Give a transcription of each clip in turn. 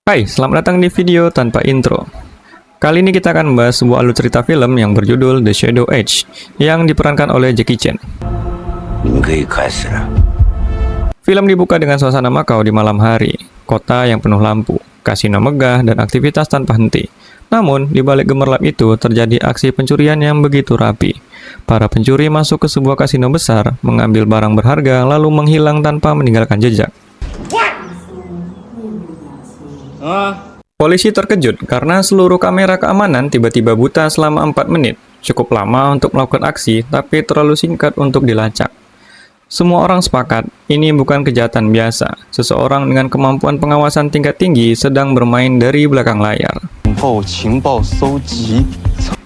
Hai, selamat datang di video tanpa intro. Kali ini kita akan membahas sebuah alur cerita film yang berjudul The Shadow Age yang diperankan oleh Jackie Chan. Film dibuka dengan suasana Makau di malam hari, kota yang penuh lampu, kasino megah, dan aktivitas tanpa henti. Namun, di balik gemerlap itu terjadi aksi pencurian yang begitu rapi. Para pencuri masuk ke sebuah kasino besar, mengambil barang berharga, lalu menghilang tanpa meninggalkan jejak. Polisi terkejut karena seluruh kamera keamanan tiba-tiba buta selama 4 menit. Cukup lama untuk melakukan aksi, tapi terlalu singkat untuk dilacak. Semua orang sepakat, ini bukan kejahatan biasa. Seseorang dengan kemampuan pengawasan tingkat tinggi sedang bermain dari belakang layar.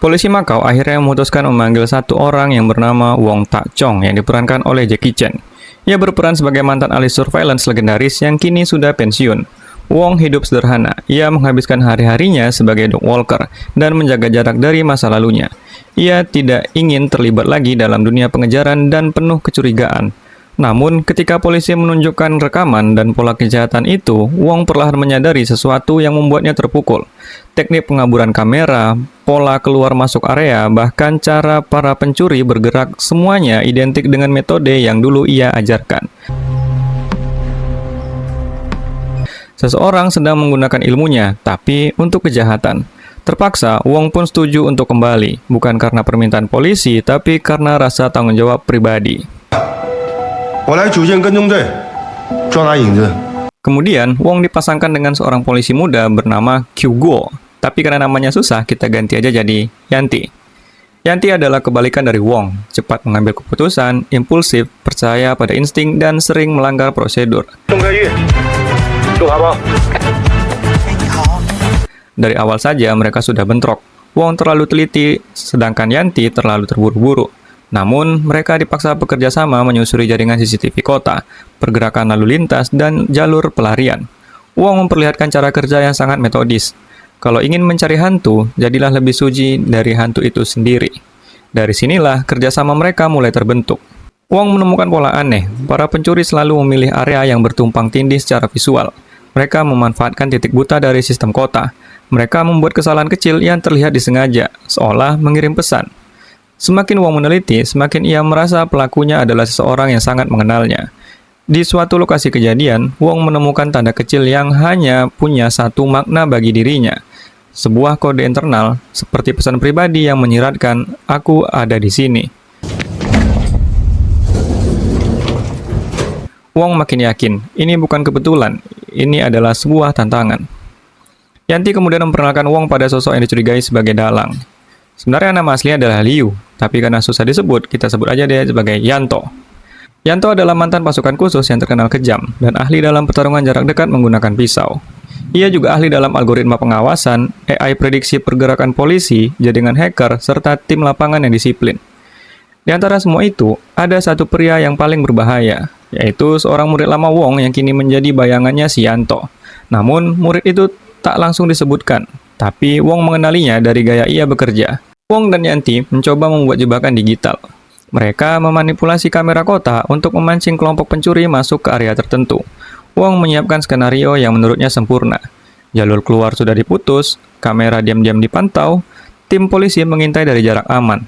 Polisi Makau akhirnya memutuskan memanggil satu orang yang bernama Wong Tak Chong yang diperankan oleh Jackie Chan. Ia berperan sebagai mantan ahli surveillance legendaris yang kini sudah pensiun. Wong hidup sederhana. Ia menghabiskan hari-harinya sebagai dog walker dan menjaga jarak dari masa lalunya. Ia tidak ingin terlibat lagi dalam dunia pengejaran dan penuh kecurigaan. Namun, ketika polisi menunjukkan rekaman dan pola kejahatan itu, Wong perlahan menyadari sesuatu yang membuatnya terpukul. Teknik pengaburan kamera, pola keluar masuk area, bahkan cara para pencuri bergerak, semuanya identik dengan metode yang dulu ia ajarkan. Seseorang sedang menggunakan ilmunya, tapi untuk kejahatan. Terpaksa, Wong pun setuju untuk kembali, bukan karena permintaan polisi, tapi karena rasa tanggung jawab pribadi. Kemudian, Wong dipasangkan dengan seorang polisi muda bernama Kyu Guo, tapi karena namanya susah, kita ganti aja jadi Yanti. Yanti adalah kebalikan dari Wong, cepat mengambil keputusan, impulsif, percaya pada insting, dan sering melanggar prosedur. Dari awal saja mereka sudah bentrok. Wong terlalu teliti, sedangkan Yanti terlalu terburu-buru. Namun, mereka dipaksa bekerja sama menyusuri jaringan CCTV kota, pergerakan lalu lintas, dan jalur pelarian. Wong memperlihatkan cara kerja yang sangat metodis. Kalau ingin mencari hantu, jadilah lebih suci dari hantu itu sendiri. Dari sinilah kerjasama mereka mulai terbentuk. Wong menemukan pola aneh. Para pencuri selalu memilih area yang bertumpang tindih secara visual. Mereka memanfaatkan titik buta dari sistem kota. Mereka membuat kesalahan kecil yang terlihat disengaja, seolah mengirim pesan. Semakin Wong meneliti, semakin ia merasa pelakunya adalah seseorang yang sangat mengenalnya. Di suatu lokasi kejadian, Wong menemukan tanda kecil yang hanya punya satu makna bagi dirinya. Sebuah kode internal, seperti pesan pribadi yang menyiratkan, "Aku ada di sini." Wong makin yakin, ini bukan kebetulan, ini adalah sebuah tantangan. Yanti kemudian memperkenalkan Wong pada sosok yang dicurigai sebagai dalang. Sebenarnya nama aslinya adalah Liu, tapi karena susah disebut, kita sebut aja dia sebagai Yanto. Yanto adalah mantan pasukan khusus yang terkenal kejam, dan ahli dalam pertarungan jarak dekat menggunakan pisau. Ia juga ahli dalam algoritma pengawasan, AI prediksi pergerakan polisi, jaringan hacker, serta tim lapangan yang disiplin. Di antara semua itu, ada satu pria yang paling berbahaya, yaitu seorang murid lama Wong yang kini menjadi bayangannya si Yanto. Namun, murid itu tak langsung disebutkan, tapi Wong mengenalinya dari gaya ia bekerja. Wong dan Yanti mencoba membuat jebakan digital. Mereka memanipulasi kamera kota untuk memancing kelompok pencuri masuk ke area tertentu. Wong menyiapkan skenario yang menurutnya sempurna. Jalur keluar sudah diputus, kamera diam-diam dipantau, tim polisi mengintai dari jarak aman.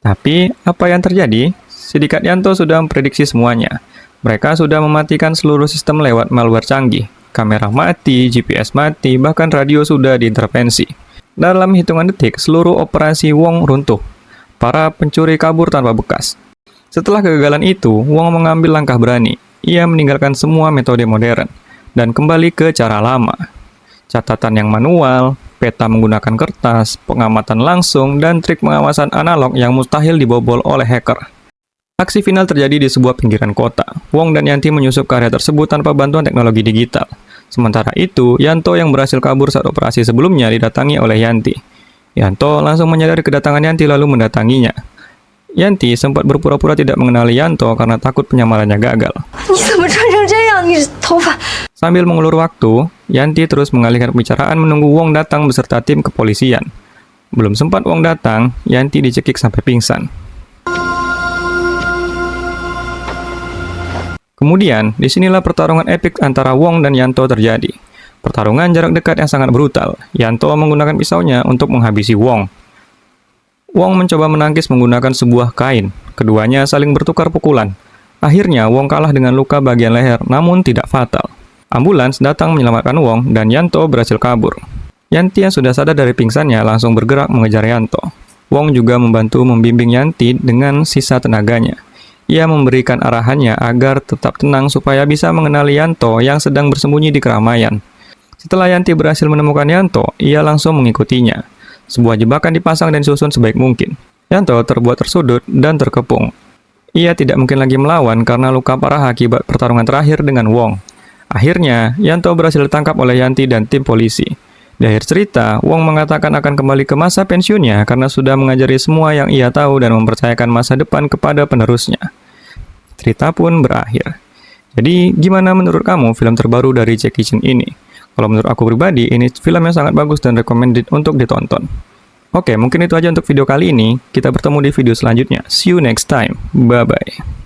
Tapi, apa yang terjadi? Sindikat Yanto sudah memprediksi semuanya. Mereka sudah mematikan seluruh sistem lewat malware canggih. Kamera mati, GPS mati, bahkan radio sudah diintervensi. Dalam hitungan detik, seluruh operasi Wong runtuh. Para pencuri kabur tanpa bekas. Setelah kegagalan itu, Wong mengambil langkah berani. Ia meninggalkan semua metode modern dan kembali ke cara lama. Catatan yang manual, peta menggunakan kertas, pengamatan langsung, dan trik pengawasan analog yang mustahil dibobol oleh hacker. Aksi final terjadi di sebuah pinggiran kota. Wong dan Yanti menyusup ke area tersebut tanpa bantuan teknologi digital. Sementara itu, Yanto yang berhasil kabur saat operasi sebelumnya didatangi oleh Yanti. Yanto langsung menyadari kedatangan Yanti lalu mendatanginya. Yanti sempat berpura-pura tidak mengenali Yanto karena takut penyamarannya gagal. Sambil mengulur waktu, Yanti terus mengalihkan pembicaraan menunggu Wong datang beserta tim kepolisian. Belum sempat Wong datang, Yanti dicekik sampai pingsan. Kemudian, disinilah pertarungan epik antara Wong dan Yanto terjadi. Pertarungan jarak dekat yang sangat brutal. Yanto menggunakan pisaunya untuk menghabisi Wong. Wong mencoba menangkis menggunakan sebuah kain. Keduanya saling bertukar pukulan. Akhirnya, Wong kalah dengan luka bagian leher, namun tidak fatal. Ambulans datang menyelamatkan Wong, dan Yanto berhasil kabur. Yanti yang sudah sadar dari pingsannya langsung bergerak mengejar Yanto. Wong juga membantu membimbing Yanti dengan sisa tenaganya. Ia memberikan arahannya agar tetap tenang supaya bisa mengenali Yanto yang sedang bersembunyi di keramaian. Setelah Yanti berhasil menemukan Yanto, ia langsung mengikutinya. Sebuah jebakan dipasang dan disusun sebaik mungkin. Yanto terbuat tersudut dan terkepung. Ia tidak mungkin lagi melawan karena luka parah akibat pertarungan terakhir dengan Wong. Akhirnya, Yanto berhasil ditangkap oleh Yanti dan tim polisi. Di akhir cerita, Wong mengatakan akan kembali ke masa pensiunnya karena sudah mengajari semua yang ia tahu dan mempercayakan masa depan kepada penerusnya. Cerita pun berakhir. Jadi, gimana menurut kamu film terbaru dari Jackie Chan ini? Kalau menurut aku pribadi, ini film yang sangat bagus dan recommended untuk ditonton. Oke, mungkin itu aja untuk video kali ini. Kita bertemu di video selanjutnya. See you next time. Bye-bye.